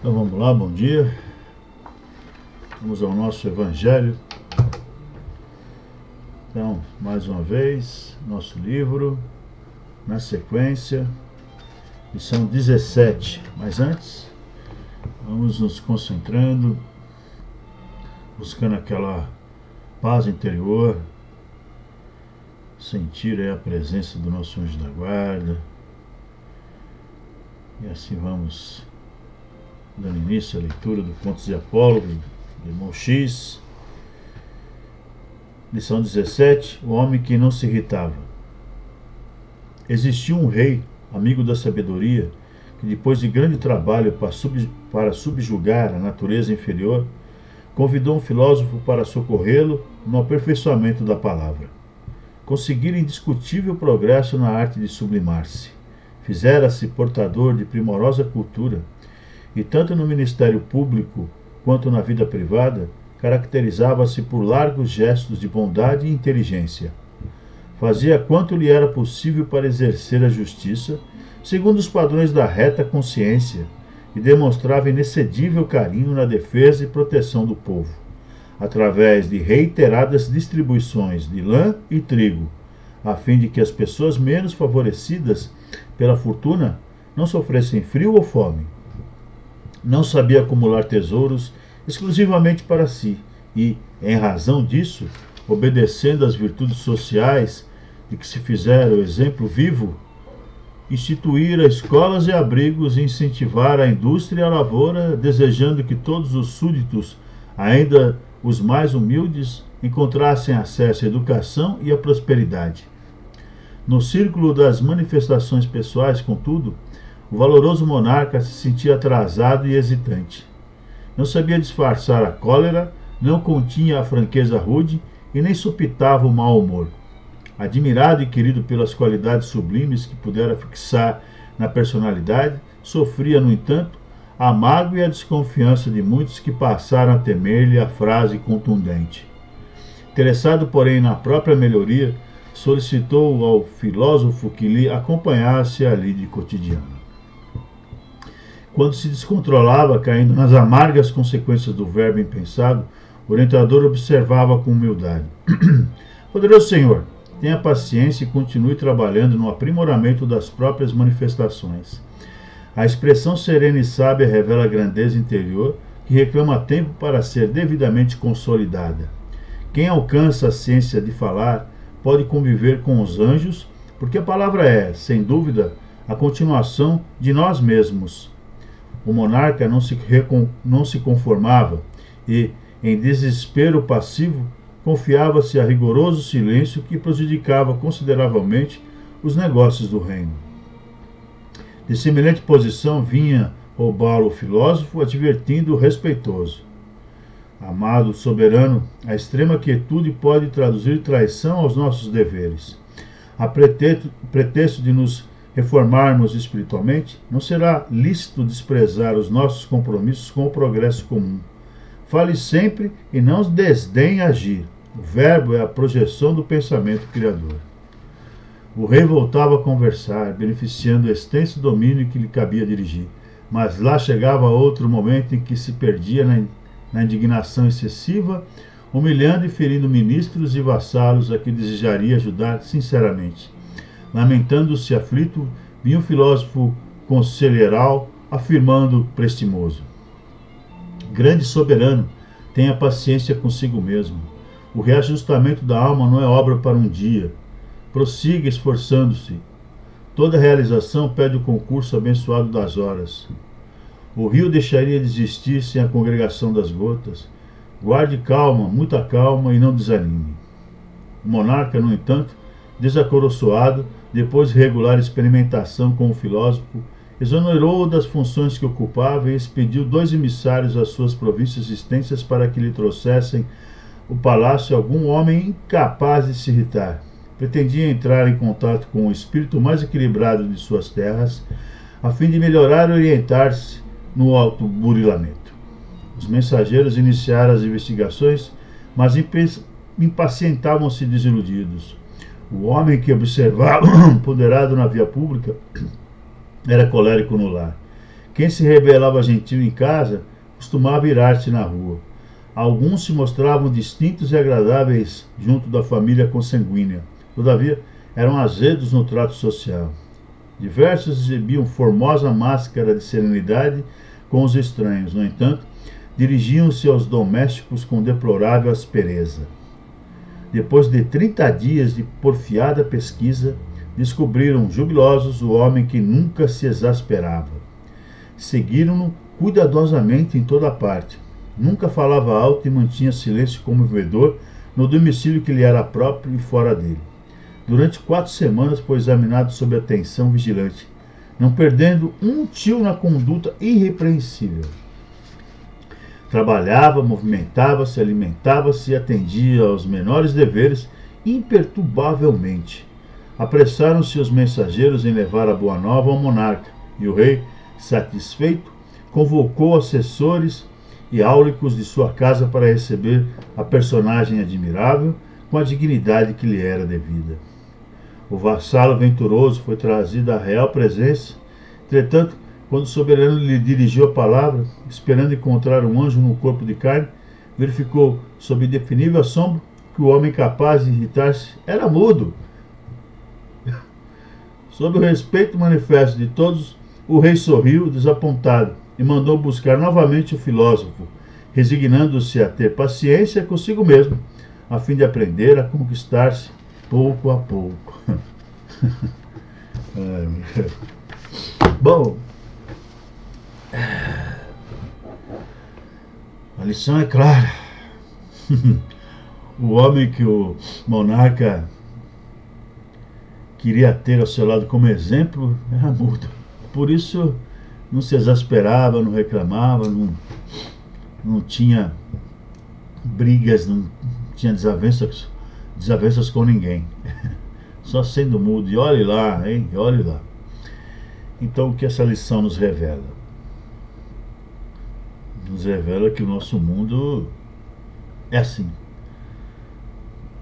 Então vamos lá, bom dia. Vamos ao nosso Evangelho. Então, mais uma vez, nosso livro, na sequência, lição 17. Mas antes, vamos nos concentrando, buscando aquela paz interior, sentir a presença do nosso anjo da guarda. E assim vamos dando início à leitura do Contos de Apolo, de Irmão X. Lição 17, o homem que não se irritava. Existiu um rei, amigo da sabedoria, que depois de grande trabalho para subjugar a natureza inferior, convidou um filósofo para socorrê-lo no aperfeiçoamento da palavra. Conseguira indiscutível progresso na arte de sublimar-se. Fizera-se portador de primorosa cultura, e tanto no ministério público quanto na vida privada, caracterizava-se por largos gestos de bondade e inteligência. Fazia quanto lhe era possível para exercer a justiça, segundo os padrões da reta consciência, e demonstrava inexcedível carinho na defesa e proteção do povo, através de reiteradas distribuições de lã e trigo, a fim de que as pessoas menos favorecidas pela fortuna não sofressem frio ou fome. Não sabia acumular tesouros exclusivamente para si e, em razão disso, obedecendo às virtudes sociais de que se fizera o exemplo vivo, instituíra escolas e abrigos e incentivar a indústria e a lavoura, desejando que todos os súditos, ainda os mais humildes, encontrassem acesso à educação e à prosperidade. No círculo das manifestações pessoais, contudo, o valoroso monarca se sentia atrasado e hesitante. Não sabia disfarçar a cólera, não continha a franqueza rude e nem supitava o mau humor. Admirado e querido pelas qualidades sublimes que pudera fixar na personalidade, sofria, no entanto, a mágoa e a desconfiança de muitos que passaram a temer-lhe a frase contundente. Interessado, porém, na própria melhoria, solicitou ao filósofo que lhe acompanhasse a lide cotidiana. Quando se descontrolava, caindo nas amargas consequências do verbo impensado, o orientador observava com humildade. Poderoso Senhor, tenha paciência e continue trabalhando no aprimoramento das próprias manifestações. A expressão serena e sábia revela a grandeza interior que reclama tempo para ser devidamente consolidada. Quem alcança a ciência de falar pode conviver com os anjos, porque a palavra é, sem dúvida, a continuação de nós mesmos. O monarca não se conformava e, em desespero passivo, confiava-se a rigoroso silêncio que prejudicava consideravelmente os negócios do reino. De semelhante posição vinha roubá-lo o filósofo, advertindo-o respeitoso. Amado soberano, a extrema quietude pode traduzir traição aos nossos deveres. A pretexto de nos reformarmos espiritualmente, não será lícito desprezar os nossos compromissos com o progresso comum. Fale sempre e não desdenhe agir. O verbo é a projeção do pensamento criador. O rei voltava a conversar, beneficiando o extenso domínio que lhe cabia dirigir, mas lá chegava outro momento em que se perdia na indignação excessiva, humilhando e ferindo ministros e vassalos a que desejaria ajudar sinceramente. Lamentando-se aflito, vinha o filósofo conselheiral, afirmando prestimoso: Grande soberano, tenha paciência consigo mesmo. O reajustamento da alma não é obra para um dia. Prossiga esforçando-se. Toda realização pede o concurso abençoado das horas. O rio deixaria de existir sem a congregação das gotas. Guarde calma, muita calma, e não desanime. O monarca, no entanto, desacoroçoado, depois de regular experimentação com o filósofo, exonerou-o das funções que ocupava e expediu 2 emissários às suas províncias extensas para que lhe trouxessem o palácio algum homem incapaz de se irritar. Pretendia entrar em contato com o espírito mais equilibrado de suas terras, a fim de melhorar e orientar-se no autoburilamento. Os mensageiros iniciaram as investigações, mas impacientavam-se desiludidos. O homem que observava, ponderado na via pública, era colérico no lar. Quem se revelava gentil em casa costumava irar-se na rua. Alguns se mostravam distintos e agradáveis junto da família consanguínea. Todavia, eram azedos no trato social. Diversos exibiam formosa máscara de serenidade com os estranhos. No entanto, dirigiam-se aos domésticos com deplorável aspereza. Depois de 30 dias de porfiada pesquisa, descobriram jubilosos o homem que nunca se exasperava. Seguiram-no cuidadosamente em toda parte. Nunca falava alto e mantinha silêncio comovedor no domicílio que lhe era próprio e fora dele. Durante 4 semanas foi examinado sob atenção vigilante, não perdendo um tio na conduta irrepreensível. Trabalhava, movimentava-se, alimentava-se e atendia aos menores deveres imperturbavelmente. Apressaram-se os mensageiros em levar a boa nova ao monarca, e o rei, satisfeito, convocou assessores e áulicos de sua casa para receber a personagem admirável com a dignidade que lhe era devida. O vassalo venturoso foi trazido à real presença. Entretanto, quando o soberano lhe dirigiu a palavra, esperando encontrar um anjo no corpo de carne, verificou, sob indefinível assombro, que o homem capaz de irritar-se era mudo. Sob o respeito manifesto de todos, o rei sorriu, desapontado, e mandou buscar novamente o filósofo, resignando-se a ter paciência consigo mesmo, a fim de aprender a conquistar-se pouco a pouco. Bom, a lição é clara. O homem que o monarca queria ter ao seu lado como exemplo era mudo. Por isso não se exasperava, não reclamava, não tinha brigas, não tinha desavenças com ninguém. Só sendo mudo. E olhe lá, hein? Olhe lá. Então o que essa lição nos revela? Nos revela que o nosso mundo é assim.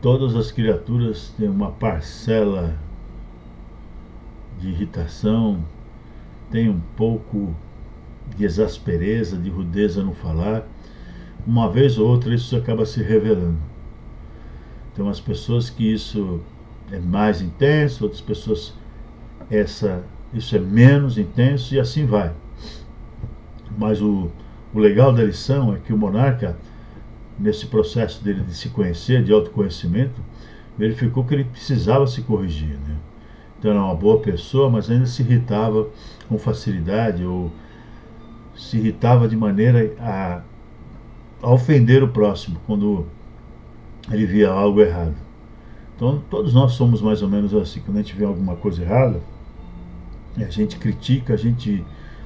Todas as criaturas têm uma parcela de irritação, tem um pouco de exaspereza, de rudeza no falar. Uma vez ou outra isso acaba se revelando. Tem umas pessoas que isso é mais intenso, outras pessoas isso é menos intenso, e assim vai. Mas o legal da lição é que o monarca, nesse processo dele de se conhecer, de autoconhecimento, verificou que ele precisava se corrigir, né? Então era uma boa pessoa, mas ainda se irritava com facilidade, ou se irritava de maneira a ofender o próximo quando ele via algo errado. Então todos nós somos mais ou menos assim. Quando a gente vê alguma coisa errada, a gente critica, a gente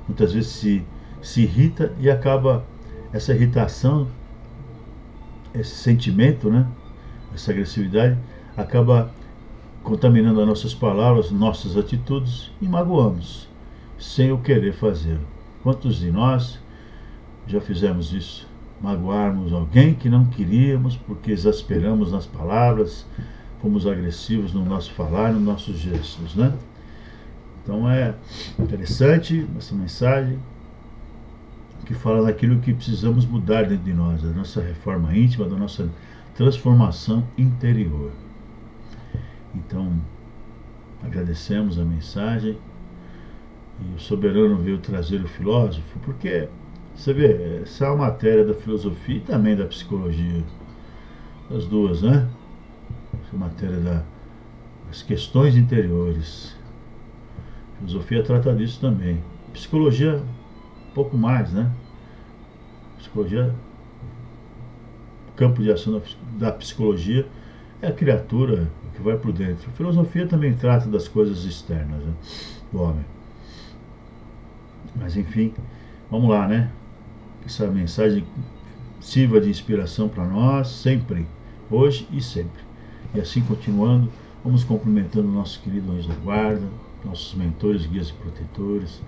muitas vezes se irrita, e acaba essa irritação, esse sentimento, né, essa agressividade, acaba contaminando as nossas palavras, nossas atitudes, e magoamos, sem o querer fazê-lo. Quantos de nós já fizemos isso? Magoarmos alguém que não queríamos, porque exasperamos nas palavras, fomos agressivos no nosso falar, nos nossos gestos, né? Então é interessante essa mensagem, que fala daquilo que precisamos mudar dentro de nós, da nossa reforma íntima, da nossa transformação interior. Então, agradecemos a mensagem, e o soberano veio trazer o filósofo, porque, você vê, essa é uma matéria da filosofia e também da psicologia, as duas, né? Essa matéria das questões interiores. A filosofia trata disso também. Psicologia, um pouco mais, né? Psicologia, o campo de ação da psicologia é a criatura que vai por dentro. A filosofia também trata das coisas externas, né, do homem. Mas enfim, vamos lá, né? Que essa mensagem sirva de inspiração para nós, sempre, hoje e sempre. E assim continuando, vamos cumprimentando o nosso querido anjo da guarda, nossos mentores, guias e protetores,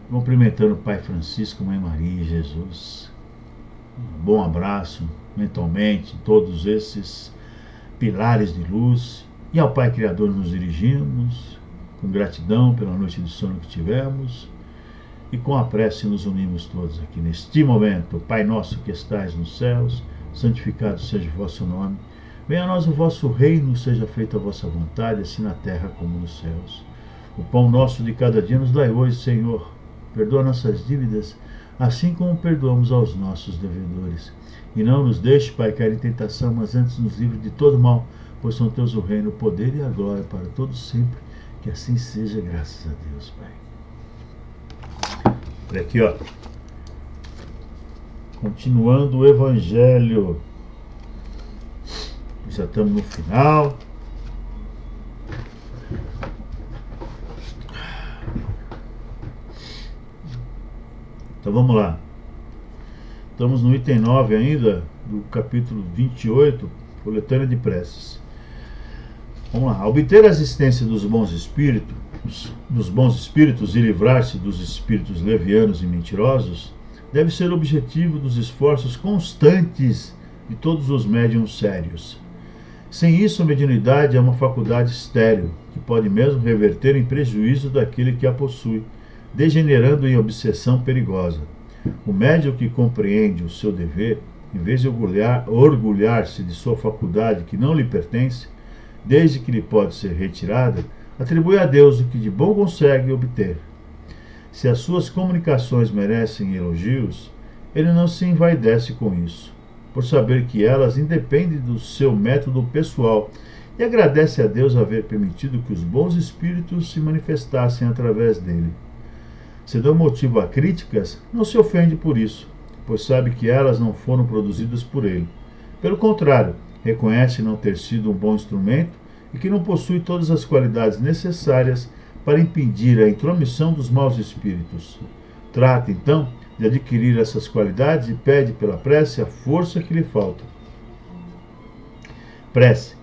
cumprimentando o Pai Francisco, Mãe Maria e Jesus. Um bom abraço mentalmente, todos esses pilares de luz, e ao Pai Criador nos dirigimos, com gratidão pela noite de sono que tivemos, e com a prece nos unimos todos aqui neste momento. Pai nosso que estais nos céus, santificado seja o vosso nome. Venha a nós o vosso reino, seja feita a vossa vontade, assim na terra como nos céus. O pão nosso de cada dia nos dai hoje, Senhor. Perdoa nossas dívidas, assim como perdoamos aos nossos devedores. E não nos deixe, Pai, cair em tentação, mas antes nos livre de todo mal, pois são teus o reino, o poder e a glória para todos sempre. Que assim seja, graças a Deus, Pai. Olha aqui, ó. Continuando o Evangelho. Já estamos no final. Então vamos lá. Estamos no item 9 ainda, do capítulo 28, coletânea de preces. Vamos lá. Obter a existência dos bons espíritos e livrar-se dos espíritos levianos e mentirosos deve ser o objetivo dos esforços constantes de todos os médiuns sérios. Sem isso, a mediunidade é uma faculdade estéril, que pode mesmo reverter em prejuízo daquele que a possui, degenerando em obsessão perigosa. O médium que compreende o seu dever, em vez de orgulhar-se de sua faculdade que não lhe pertence, desde que lhe pode ser retirada, atribui a Deus o que de bom consegue obter. Se as suas comunicações merecem elogios, ele não se envaidece com isso, por saber que elas independem do seu método pessoal, e agradece a Deus haver permitido que os bons espíritos se manifestassem através dele. Se dão motivo a críticas, não se ofende por isso, pois sabe que elas não foram produzidas por ele. Pelo contrário, reconhece não ter sido um bom instrumento e que não possui todas as qualidades necessárias para impedir a intromissão dos maus espíritos. Trata, então, de adquirir essas qualidades e pede pela prece a força que lhe falta. Prece.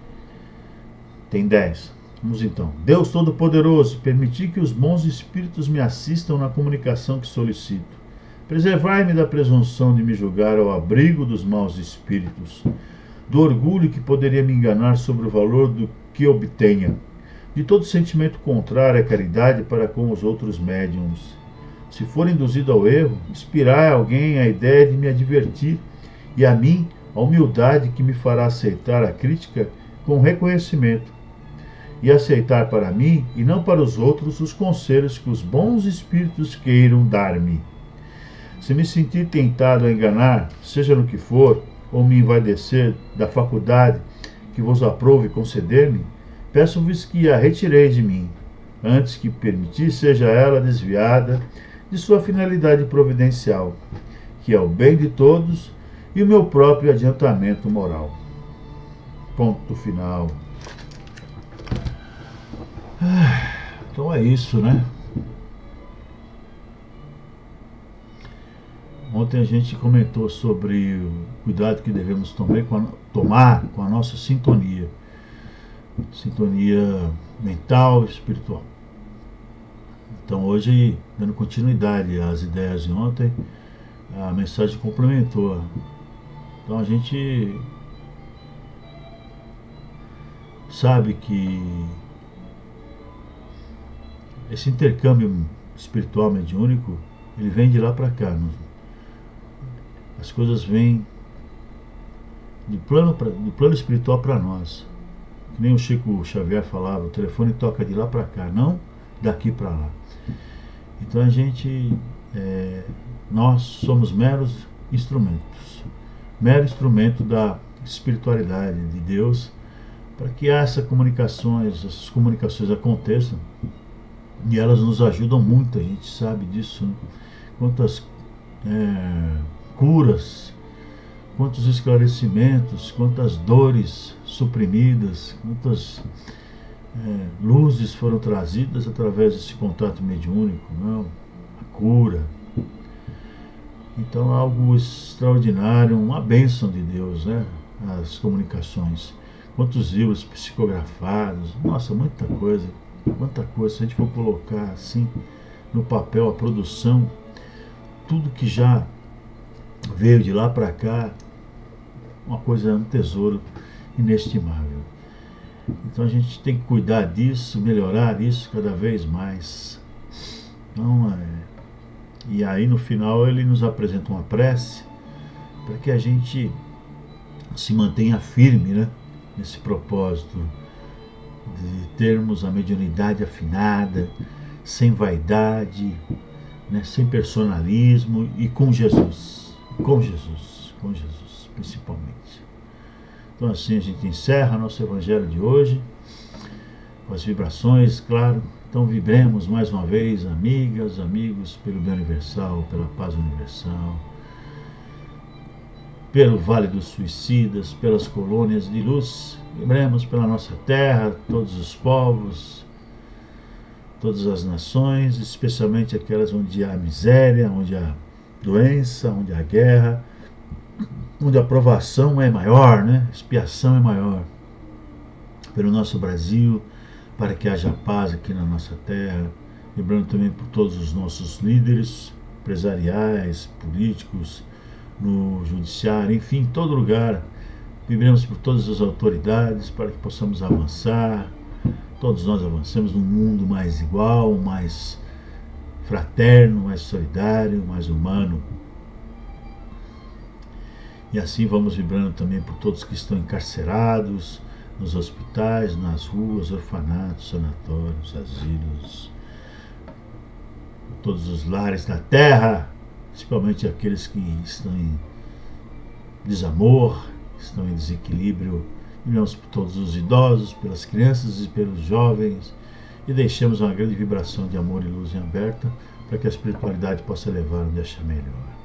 Tem 10. Vamos então. Deus Todo-Poderoso, permiti que os bons espíritos me assistam na comunicação que solicito. Preservai-me da presunção de me julgar ao abrigo dos maus espíritos, do orgulho que poderia me enganar sobre o valor do que obtenha, de todo sentimento contrário à caridade para com os outros médiuns. Se for induzido ao erro, inspirai a alguém a ideia de me advertir, e a mim a humildade que me fará aceitar a crítica com reconhecimento, e aceitar para mim e não para os outros os conselhos que os bons espíritos queiram dar-me. Se me sentir tentado a enganar, seja no que for, ou me envaidecer da faculdade que vos aprove conceder-me, peço-vos que a retireis de mim, antes que permitir seja ela desviada de sua finalidade providencial, que é o bem de todos e o meu próprio adiantamento moral. Ponto final. Então é isso, né? Ontem a gente comentou sobre o cuidado que devemos tomar com a nossa sintonia mental e espiritual. Então hoje, dando continuidade às ideias de ontem, a mensagem complementou. Então a gente sabe que esse intercâmbio espiritual mediúnico, ele vem de lá para cá. As coisas vêm do plano espiritual para nós. Que nem o Chico Xavier falava, o telefone toca de lá para cá, não daqui para lá. Então a gente, nós somos meros instrumentos, mero instrumento da espiritualidade de Deus, para que essas comunicações aconteçam. E elas nos ajudam muito, a gente sabe disso, né? Quantas curas, quantos esclarecimentos, quantas dores suprimidas, quantas luzes foram trazidas através desse contato mediúnico, né? A cura. Então, algo extraordinário, uma bênção de Deus, né? As comunicações. Quantos livros psicografados, nossa, muita coisa. Quanta coisa, se a gente for colocar assim no papel a produção, tudo que já veio de lá para cá, uma coisa, um tesouro inestimável. Então a gente tem que cuidar disso, melhorar isso cada vez mais. Então E aí no final ele nos apresenta uma prece para que a gente se mantenha firme, né, nesse propósito de termos a mediunidade afinada, sem vaidade, né, sem personalismo e com Jesus, principalmente. Então assim a gente encerra nosso evangelho de hoje, com as vibrações, claro. Então vibremos mais uma vez, amigas, amigos, pelo bem universal, pela paz universal, pelo Vale dos Suicidas, pelas colônias de luz. Vibremos pela nossa terra, todos os povos, todas as nações, especialmente aquelas onde há miséria, onde há doença, onde há guerra, onde a provação é maior, né? A expiação é maior. Pelo nosso Brasil, para que haja paz aqui na nossa terra. Lembrando também por todos os nossos líderes empresariais, políticos, no judiciário, enfim, em todo lugar. Vibremos por todas as autoridades para que possamos avançar. Todos nós avancemos num mundo mais igual, mais fraterno, mais solidário, mais humano. E assim vamos vibrando também por todos que estão encarcerados, nos hospitais, nas ruas, orfanatos, sanatórios, asilos, todos os lares da terra, principalmente aqueles que estão em desamor, estão em desequilíbrio. Vibramos por todos os idosos, pelas crianças e pelos jovens, e deixamos uma grande vibração de amor e luz em aberta para que a espiritualidade possa levar onde achar melhor.